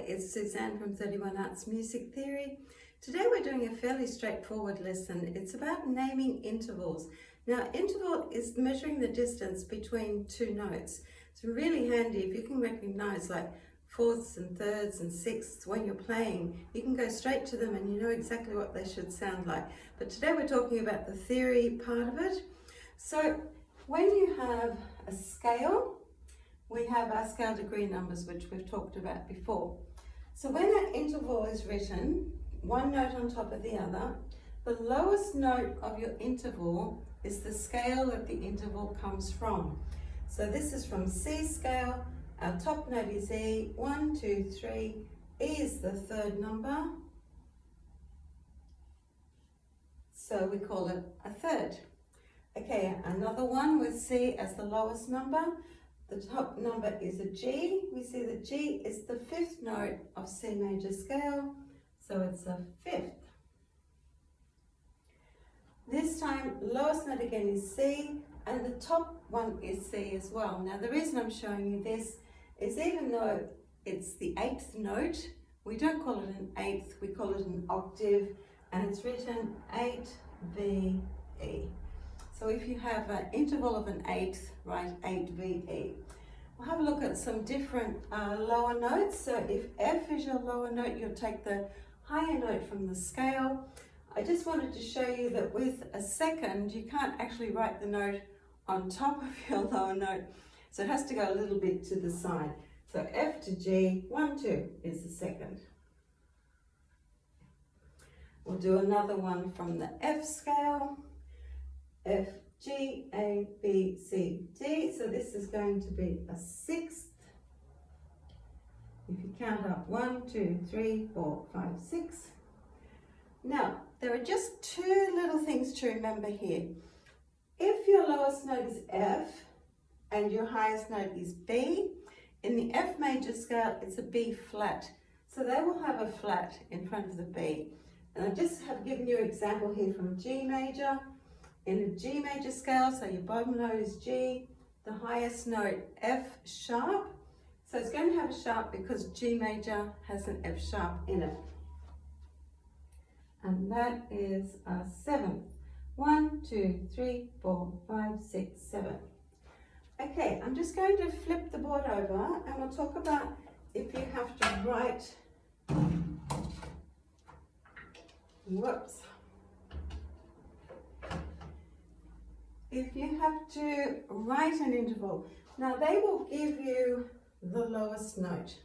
it's Suzanne from 31 Arts Music Theory. Today we're doing a fairly straightforward lesson. It's about naming intervals. Now, interval is measuring the distance between two notes. It's really handy if you can recognize like fourths and thirds and sixths when you're playing. You can go straight to them and you know exactly what they should sound like. But today we're talking about the theory part of it. So when you have a scale, we have our scale degree numbers, which we've talked about before. So when an interval is written, one note on top of the other, the lowest note of your interval is the scale that the interval comes from. So this is from C scale, our top note is E, 1, 2, 3, E is the third number, so we call it a third. Okay, another one with C as the lowest number. The top number is a G. We see that G is the fifth note of C major scale, so it's a fifth. This time, lowest note again is C, and the top one is C as well. Now, the reason I'm showing you this is even though it's the eighth note, we don't call it an eighth, we call it an octave, and it's written 8VE. So if you have an interval of an eighth, write 8VE. We'll have a look at some different lower notes. So if F is your lower note, you'll take the higher note from the scale. I just wanted to show you that with a second, you can't actually write the note on top of your lower note. So it has to go a little bit to the side. So F to G, 1, 2 is the second. We'll do another one from the F scale. F, G, A, B, C, D. So this is going to be a sixth. If you count up 1, 2, 3, 4, 5, 6. Now, there are just two little things to remember here. If your lowest note is F and your highest note is B, in the F major scale, it's a B flat. So they will have a flat in front of the B. And I just have given you an example here from G major. In a G major scale, so your bottom note is G, the highest note F sharp. So it's going to have a sharp because G major has an F sharp in it. And that is a seventh. 1, 2, 3, 4, 5, 6, 7. Okay, I'm just going to flip the board over and we'll talk about if you have to write, if you have to write an interval. Now they will give you the lowest note.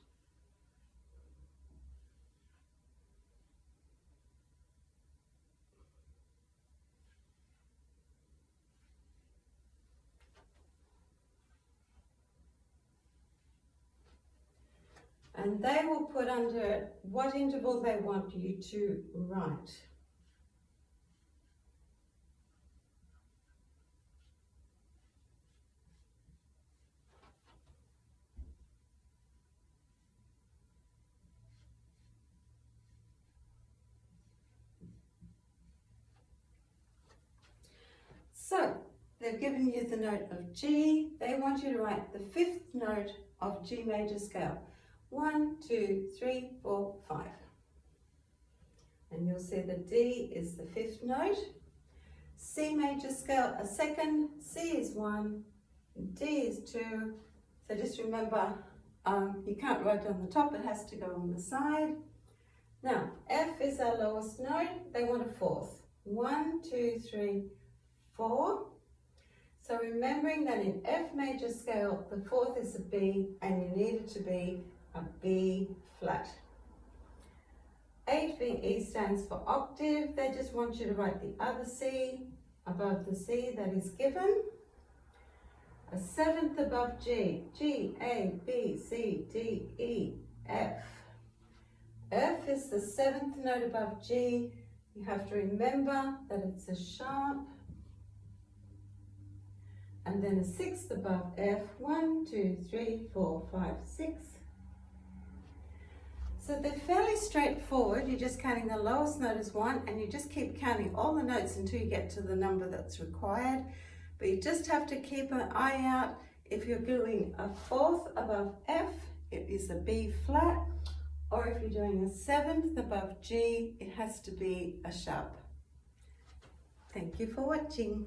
And they will put under it what interval they want you to write. So, they've given you the note of G. They want you to write the fifth note of G major scale. 1, 2, 3, 4, 5. And you'll see that D is the fifth note. C major scale, a second. C is 1, D is 2. So just remember, you can't write on the top, it has to go on the side. Now, F is our lowest note. They want a fourth. 1, 2, 3, 4. So remembering that in F major scale, the fourth is a B and you need it to be a B flat. 8VE stands for octave. They just want you to write the other C above the C that is given. A seventh above G. G, A, B, C, D, E, F. F is the seventh note above G. You have to remember that it's a sharp. And then a sixth above F. 1, 2, 3, 4, 5, 6. So they're fairly straightforward. You're just counting the lowest note as 1 and you just keep counting all the notes until you get to the number that's required. But you just have to keep an eye out. If you're doing a fourth above F, it is a B flat. Or if you're doing a seventh above G, it has to be a sharp. Thank you for watching.